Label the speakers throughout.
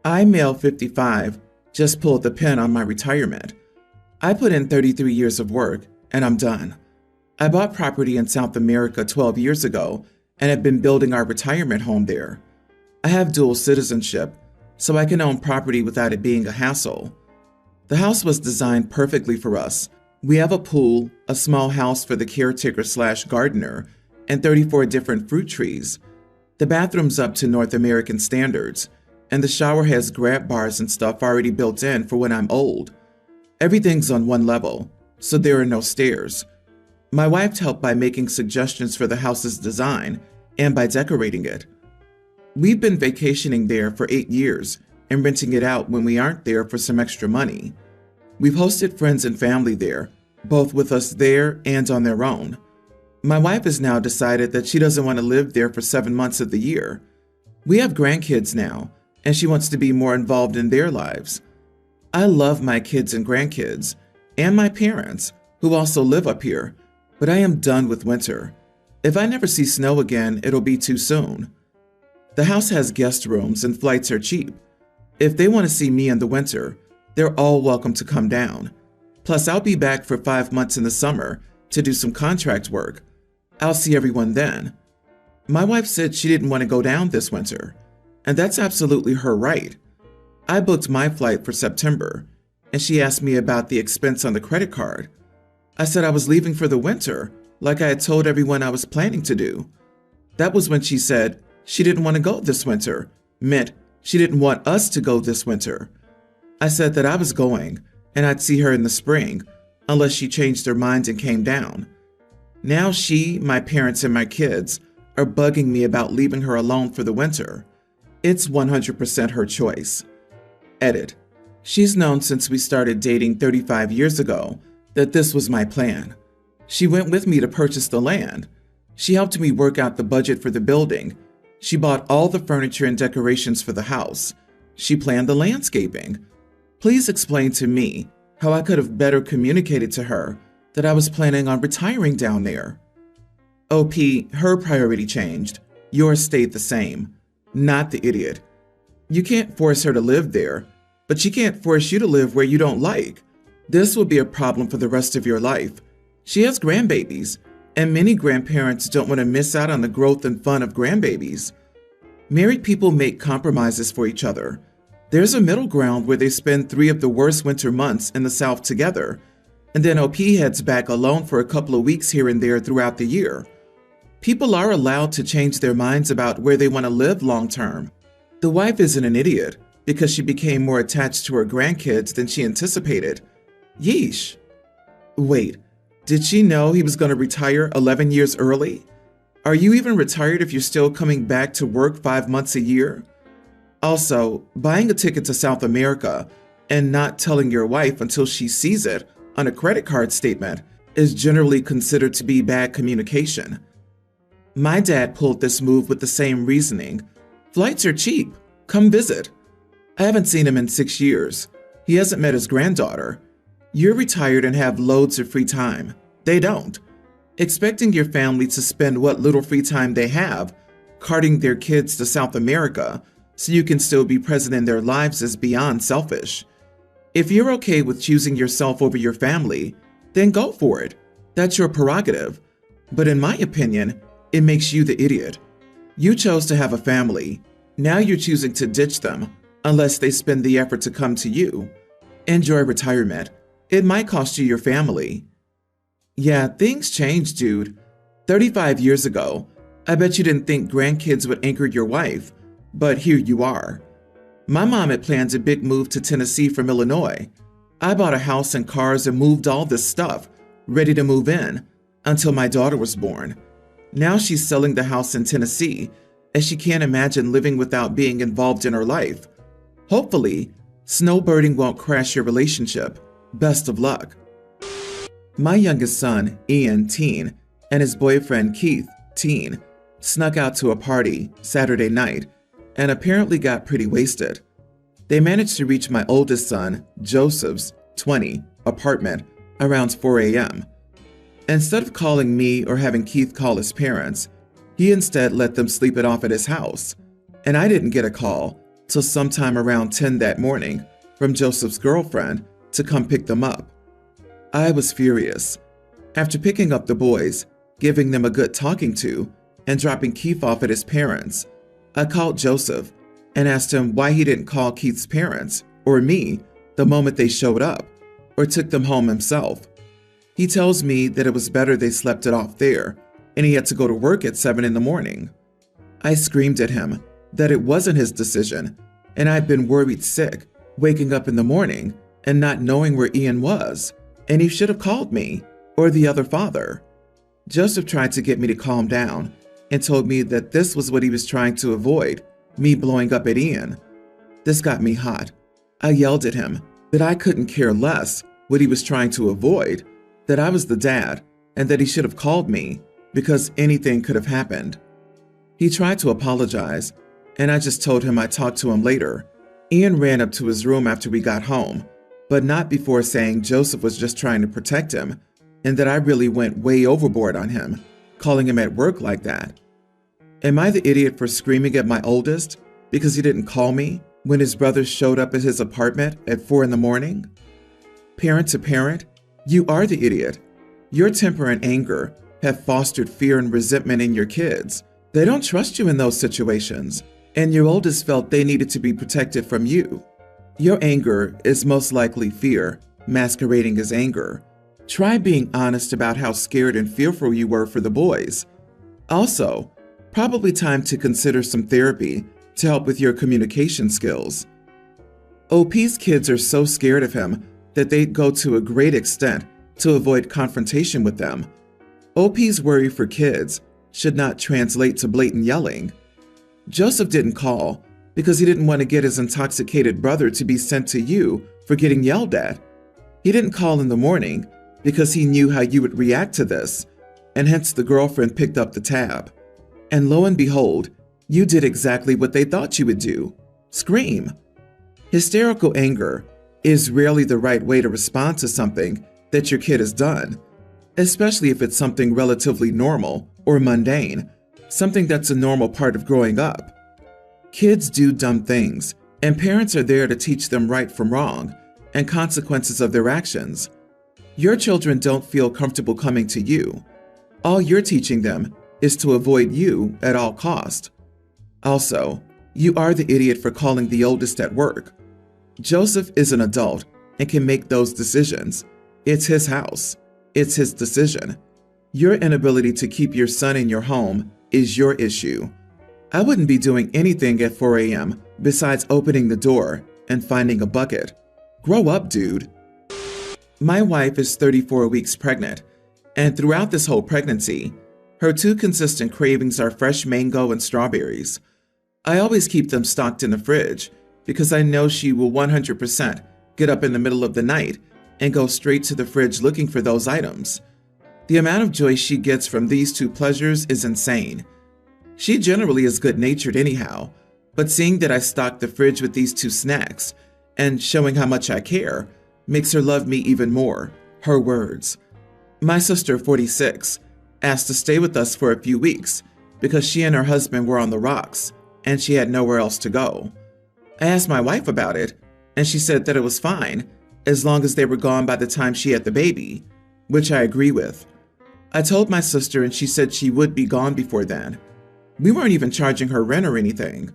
Speaker 1: I, male 55, just pulled the pin on my retirement. I put in 33 years of work, and I'm done. I bought property in South America 12 years ago and have been building our retirement home there. I have dual citizenship, so I can own property without it being a hassle. The house was designed perfectly for us. We have a pool, a small house for the caretaker/gardener, and 34 different fruit trees. The bathroom's up to North American standards, and the shower has grab bars and stuff already built in for when I'm old. Everything's on one level, so there are no stairs. My wife helped by making suggestions for the house's design and by decorating it. We've been vacationing there for 8 years and renting it out when we aren't there for some extra money. We've hosted friends and family there, both with us there and on their own. My wife has now decided that she doesn't want to live there for 7 months of the year. We have grandkids now, and she wants to be more involved in their lives. I love my kids and grandkids, and my parents, who also live up here, but I am done with winter. If I never see snow again, it'll be too soon. The house has guest rooms and flights are cheap. If they want to see me in the winter, they're all welcome to come down. Plus, I'll be back for 5 months in the summer to do some contract work. I'll see everyone then. My wife said she didn't want to go down this winter, and that's absolutely her right. I booked my flight for September, and she asked me about the expense on the credit card. I said I was leaving for the winter, like I had told everyone I was planning to do. That was when she said she didn't want to go this winter, meant she didn't want us to go this winter. I said that I was going, and I'd see her in the spring, unless she changed her mind and came down. Now she, my parents, and my kids are bugging me about leaving her alone for the winter. It's 100% her choice. Edit. She's known since we started dating 35 years ago that this was my plan. She went with me to purchase the land. She helped me work out the budget for the building. She bought all the furniture and decorations for the house. She planned the landscaping. Please explain to me how I could have better communicated to her that I was planning on retiring down there. OP, her priority changed. Yours stayed the same. Not the idiot. You can't force her to live there, but she can't force you to live where you don't like. This will be a problem for the rest of your life. She has grandbabies, and many grandparents don't want to miss out on the growth and fun of grandbabies. Married people make compromises for each other. There's a middle ground where they spend 3 of the worst winter months in the South together, and then OP heads back alone for a couple of weeks here and there throughout the year. People are allowed to change their minds about where they want to live long term. The wife isn't an idiot because she became more attached to her grandkids than she anticipated. Yeesh. Wait, did she know he was going to retire 11 years early? Are you even retired if you're still coming back to work 5 months a year? Also, buying a ticket to South America and not telling your wife until she sees it on a credit card statement is generally considered to be bad communication. My dad pulled this move with the same reasoning. Flights are cheap. Come visit. I haven't seen him in 6 years. He hasn't met his granddaughter. You're retired and have loads of free time. They don't. Expecting your family to spend what little free time they have carting their kids to South America so you can still be present in their lives is beyond selfish. If you're okay with choosing yourself over your family, then go for it. That's your prerogative. But in my opinion, it makes you the idiot. You chose to have a family. Now you're choosing to ditch them unless they spend the effort to come to you. Enjoy retirement. It might cost you your family. Yeah, things changed, dude. 35 years ago, I bet you didn't think grandkids would anchor your wife, but here you are. My mom had planned a big move to Tennessee from Illinois. I bought a house and cars and moved all this stuff, ready to move in, until my daughter was born. Now she's selling the house in Tennessee, as she can't imagine living without being involved in her life. Hopefully, snowbirding won't crash your relationship. Best of luck. My youngest son, Ian, teen, and his boyfriend, Keith, teen, snuck out to a party Saturday night and apparently got pretty wasted. They managed to reach my oldest son, Joseph's, 20, apartment around 4 a.m. Instead of calling me or having Keith call his parents, he instead let them sleep it off at his house. And I didn't get a call, till sometime around 10 that morning from Joseph's girlfriend to come pick them up. I was furious. After picking up the boys, giving them a good talking to, and dropping Keith off at his parents', I called Joseph and asked him why he didn't call Keith's parents, or me, the moment they showed up, or took them home himself. He tells me that it was better they slept it off there, and he had to go to work at 7 in the morning. I screamed at him that it wasn't his decision, and I'd been worried sick, waking up in the morning and not knowing where Ian was, and he should have called me, or the other father. Joseph tried to get me to calm down and told me that this was what he was trying to avoid, me blowing up at Ian. This got me hot. I yelled at him that I couldn't care less what he was trying to avoid, that I was the dad, and that he should have called me because anything could have happened. He tried to apologize, and I just told him I'd talk to him later. Ian ran up to his room after we got home, but not before saying Joseph was just trying to protect him, and that I really went way overboard on him, calling him at work like that. Am I the idiot for screaming at my oldest because he didn't call me when his brothers showed up at his apartment at 4 in the morning? Parent to parent, you are the idiot. Your temper and anger have fostered fear and resentment in your kids. They don't trust you in those situations, and your oldest felt they needed to be protected from you. Your anger is most likely fear, masquerading as anger. Try being honest about how scared and fearful you were for the boys. Also, probably time to consider some therapy to help with your communication skills. OP's kids are so scared of him that they'd go to a great extent to avoid confrontation with them. OP's worry for kids should not translate to blatant yelling. Joseph didn't call because he didn't want to get his intoxicated brother to be sent to you for getting yelled at. He didn't call in the morning because he knew how you would react to this, and hence the girlfriend picked up the tab. And lo and behold, you did exactly what they thought you would do: scream. Hysterical anger is rarely the right way to respond to something that your kid has done, especially if it's something relatively normal or mundane, something that's a normal part of growing up. Kids do dumb things, and parents are there to teach them right from wrong and consequences of their actions. Your children don't feel comfortable coming to you. All you're teaching them is to avoid you at all cost. Also, you are the idiot for calling the oldest at work. Joseph is an adult and can make those decisions. It's his house. It's his decision. Your inability to keep your son in your home is your issue. I wouldn't be doing anything at 4 a.m. besides opening the door and finding a bucket. Grow up, dude. My wife is 34 weeks pregnant, and throughout this whole pregnancy, her two consistent cravings are fresh mango and strawberries. I always keep them stocked in the fridge because I know she will 100% get up in the middle of the night and go straight to the fridge looking for those items. The amount of joy she gets from these two pleasures is insane. She generally is good-natured anyhow, but seeing that I stock the fridge with these two snacks and showing how much I care makes her love me even more. Her words. My sister, 46, asked to stay with us for a few weeks because she and her husband were on the rocks and she had nowhere else to go. I asked my wife about it, and she said that it was fine as long as they were gone by the time she had the baby, which I agree with. I told my sister, and she said she would be gone before then. We weren't even charging her rent or anything.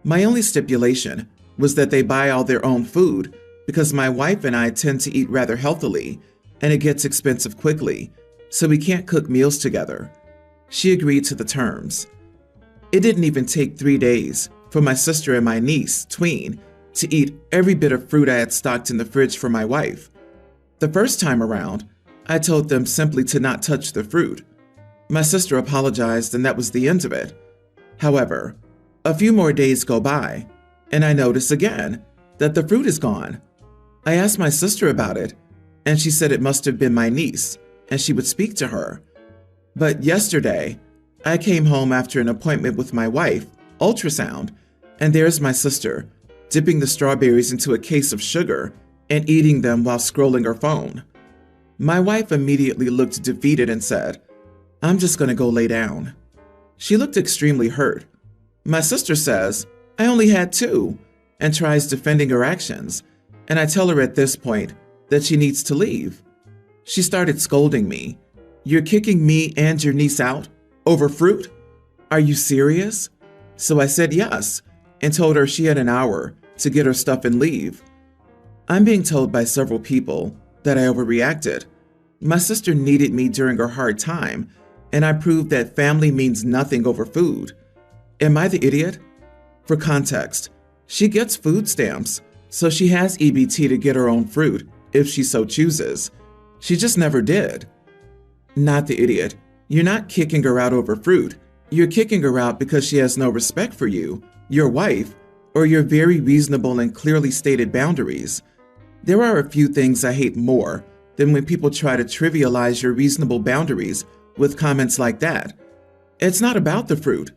Speaker 1: My only stipulation was that they buy all their own food because my wife and I tend to eat rather healthily, and it gets expensive quickly, so we can't cook meals together. She agreed to the terms. It didn't even take 3 days for my sister and my niece, tween, to eat every bit of fruit I had stocked in the fridge for my wife. The first time around, I told them simply to not touch the fruit. My sister apologized, and that was the end of it. However, a few more days go by, and I notice again that the fruit is gone. I asked my sister about it, and she said it must have been my niece, and she would speak to her. But yesterday, I came home after an appointment with my wife, ultrasound, and there's my sister, dipping the strawberries into a case of sugar and eating them while scrolling her phone. My wife immediately looked defeated and said, "I'm just going to go lay down." She looked extremely hurt. My sister says, "I only had 2. and tries defending her actions, and I tell her at this point that she needs to leave. She started scolding me. "You're kicking me and your niece out? Over fruit? Are you serious?" So I said yes, and told her she had an hour to get her stuff and leave. I'm being told by several people that I overreacted. My sister needed me during her hard time, and I proved that family means nothing over food. Am I the idiot? For context, she gets food stamps, so she has EBT to get her own fruit if she so chooses. She just never did. Not the idiot. You're not kicking her out over fruit. You're kicking her out because she has no respect for you, your wife, or your very reasonable and clearly stated boundaries. There are a few things I hate more than when people try to trivialize your reasonable boundaries with comments like that. It's not about the fruit.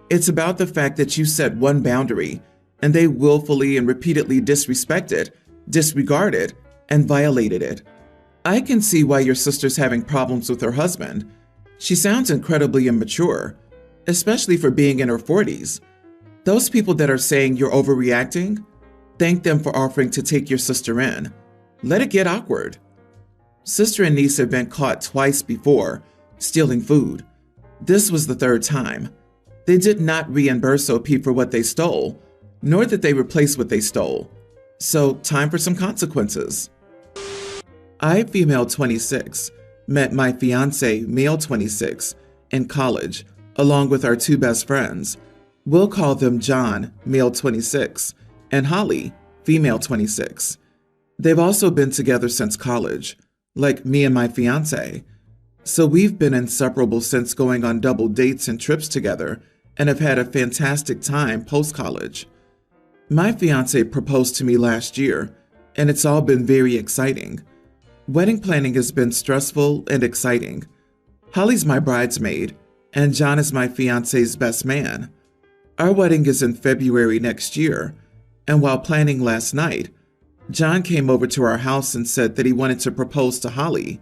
Speaker 1: It's about the fact that you set one boundary and they willfully and repeatedly disrespected, disregarded, and violated it. I can see why your sister's having problems with her husband. She sounds incredibly immature, especially for being in her 40s. Those people that are saying you're overreacting, thank them for offering to take your sister in. Let it get awkward. Sister and niece have been caught twice before stealing food. This was the third time. They did not reimburse OP for what they stole, nor did they replace what they stole. So, time for some consequences. I, female 26, met my fiancé, male 26, in college, along with our two best friends. We'll call them John, male 26, and Holly, female 26. They've also been together since college, like me and my fiancé. So we've been inseparable since going on double dates and trips together, and have had a fantastic time post-college. My fiancé proposed to me last year, and it's all been very exciting. Wedding planning has been stressful and exciting. Holly's my bridesmaid, and John is my fiancé's best man. Our wedding is in February next year, and while planning last night, John came over to our house and said that he wanted to propose to Holly.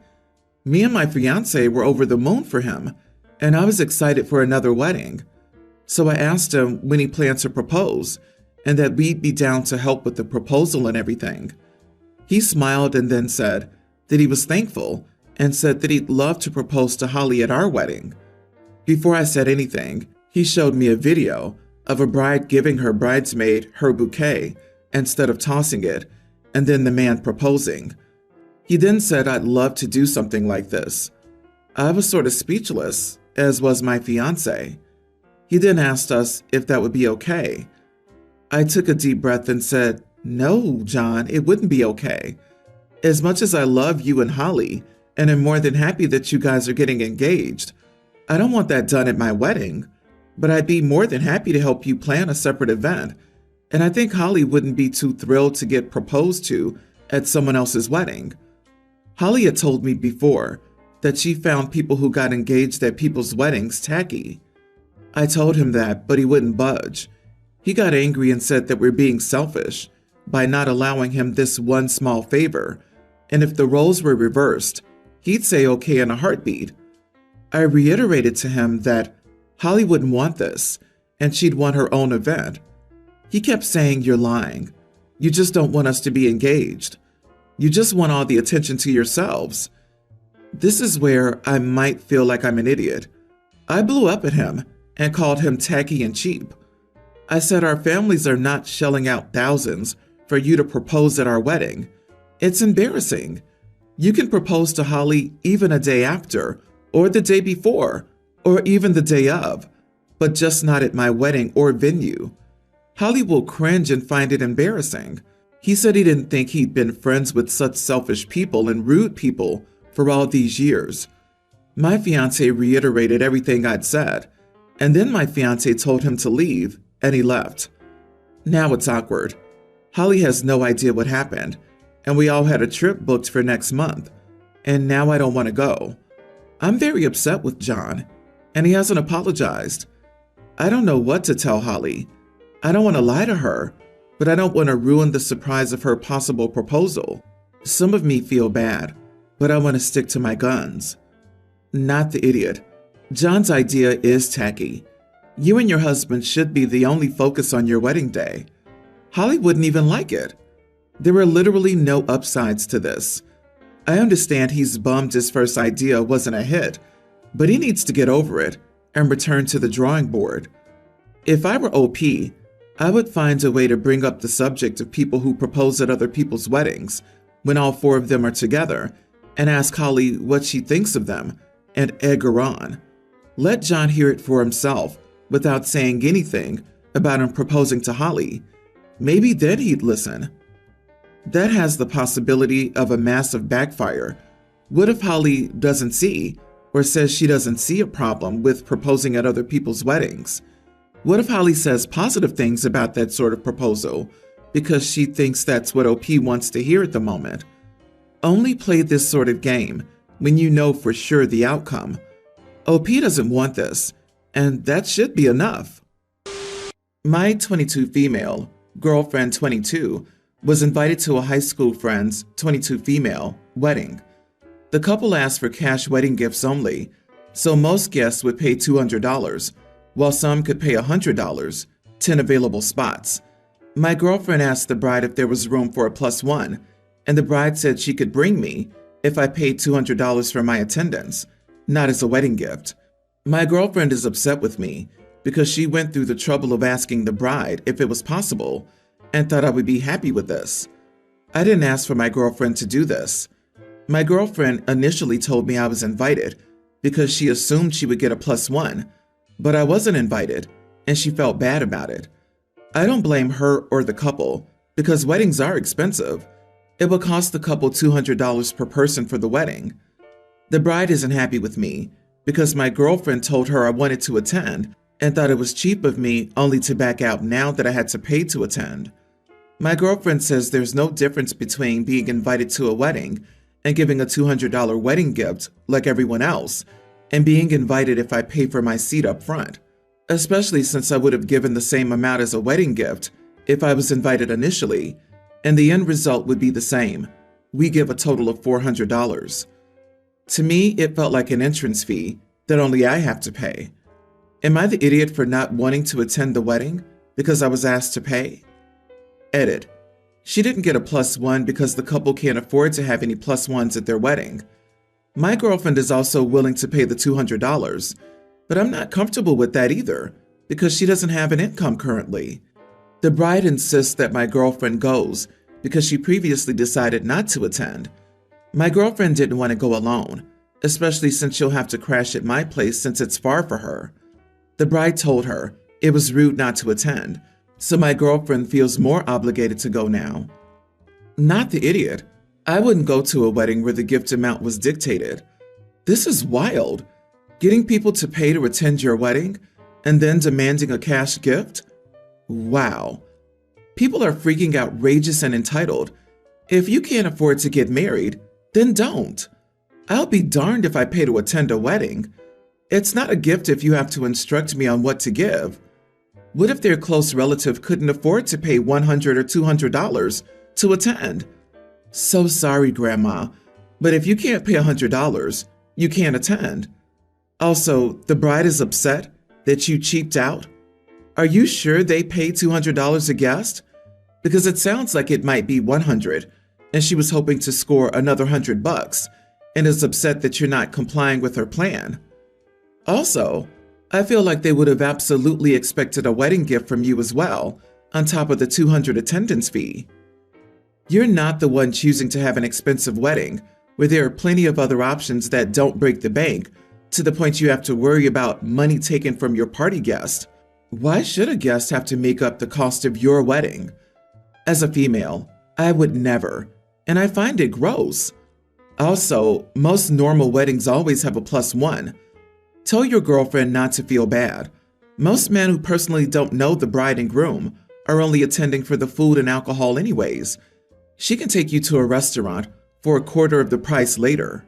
Speaker 1: Me and my fiancé were over the moon for him, and I was excited for another wedding. So I asked him when he planned to propose, and that we'd be down to help with the proposal and everything. He smiled and then said that he was thankful and said that he'd love to propose to Holly at our wedding. Before I said anything, he showed me a video of a bride giving her bridesmaid her bouquet instead of tossing it, and then the man proposing. He then said I'd love to do something like this. I was sort of speechless, as was my fiancé. He then asked us if that would be okay. I took a deep breath and said, "No, John, it wouldn't be okay. As much as I love you and Holly, and am more than happy that you guys are getting engaged, I don't want that done at my wedding, but I'd be more than happy to help you plan a separate event, and I think Holly wouldn't be too thrilled to get proposed to at someone else's wedding." Holly had told me before that she found people who got engaged at people's weddings tacky. I told him that, but he wouldn't budge. He got angry and said that we're being selfish by not allowing him this one small favor, and if the roles were reversed, he'd say okay in a heartbeat. I reiterated to him that Holly wouldn't want this, and she'd want her own event. He kept saying, "You're lying. You just don't want us to be engaged. You just want all the attention to yourselves." This is where I might feel like I'm an idiot. I blew up at him and called him tacky and cheap. I said our families are not shelling out thousands for you to propose at our wedding. It's embarrassing. You can propose to Holly even a day after, or the day before, or even the day of, but just not at my wedding or venue. Holly will cringe and find it embarrassing. He said he didn't think he'd been friends with such selfish people and rude people for all these years. My fiancé reiterated everything I'd said, and then my fiancé told him to leave, and he left. Now it's awkward. Holly has no idea what happened, and we all had a trip booked for next month, and now I don't want to go. I'm very upset with John, and he hasn't apologized. I don't know what to tell Holly. I don't want to lie to her, but I don't want to ruin the surprise of her possible proposal. Some of me feel bad, but I want to stick to my guns. Not the idiot. John's idea is tacky. You and your husband should be the only focus on your wedding day. Holly wouldn't even like it. There were literally no upsides to this. I understand he's bummed his first idea wasn't a hit, but he needs to get over it and return to the drawing board. If I were OP, I would find a way to bring up the subject of people who propose at other people's weddings when all four of them are together and ask Holly what she thinks of them and egg her on. Let John hear it for himself without saying anything about him proposing to Holly. Maybe then he'd listen. That has the possibility of a massive backfire. What if Holly doesn't see or says she doesn't see a problem with proposing at other people's weddings? What if Holly says positive things about that sort of proposal because she thinks that's what OP wants to hear at the moment? Only play this sort of game when you know for sure the outcome. OP doesn't want this, and that should be enough. My 22 female, girlfriend 22, was invited to a high school friend's 22 female wedding. The couple asked for cash wedding gifts only, so most guests would pay $200, while some could pay $100, 10 available spots. My girlfriend asked the bride if there was room for a +1, and the bride said she could bring me if I paid $200 for my attendance, not as a wedding gift. My girlfriend is upset with me because she went through the trouble of asking the bride if it was possible and thought I would be happy with this. I didn't ask for my girlfriend to do this. My girlfriend initially told me I was invited because she assumed she would get a +1, but I wasn't invited and she felt bad about it. I don't blame her or the couple because weddings are expensive. It will cost the couple $200 per person for the wedding. The bride isn't happy with me because my girlfriend told her I wanted to attend and thought it was cheap of me only to back out now that I had to pay to attend. My girlfriend says there's no difference between being invited to a wedding and giving a $200 wedding gift like everyone else and being invited if I pay for my seat up front, especially since I would have given the same amount as a wedding gift if I was invited initially, and the end result would be the same. We give a total of $400. To me, it felt like an entrance fee that only I have to pay. Am I the idiot for not wanting to attend the wedding because I was asked to pay? Edit. She didn't get a +1 because the couple can't afford to have any +1s at their wedding. My girlfriend is also willing to pay the $200, but I'm not comfortable with that either because she doesn't have an income currently. The bride insists that my girlfriend goes because she previously decided not to attend. My girlfriend didn't want to go alone, especially since she'll have to crash at my place since it's far for her. The bride told her it was rude not to attend, so my girlfriend feels more obligated to go now. Not the idiot. I wouldn't go to a wedding where the gift amount was dictated. This is wild. Getting people to pay to attend your wedding and then demanding a cash gift? Wow. People are freaking outrageous and entitled. If you can't afford to get married, then don't. I'll be darned if I pay to attend a wedding. It's not a gift if you have to instruct me on what to give. What if their close relative couldn't afford to pay $100 or $200 to attend? So sorry, Grandma, but if you can't pay $100, you can't attend. Also, the bride is upset that you cheaped out. Are you sure they paid $200 a guest? Because it sounds like it might be $100, and she was hoping to score another $100 and is upset that you're not complying with her plan. Also, I feel like they would have absolutely expected a wedding gift from you as well, on top of the $200 attendance fee. You're not the one choosing to have an expensive wedding, where there are plenty of other options that don't break the bank, to the point you have to worry about money taken from your party guest. Why should a guest have to make up the cost of your wedding? As a female, I would never, and I find it gross. Also, most normal weddings always have a +1. Tell your girlfriend not to feel bad. Most men who personally don't know the bride and groom are only attending for the food and alcohol anyways. She can take you to a restaurant for a quarter of the price later.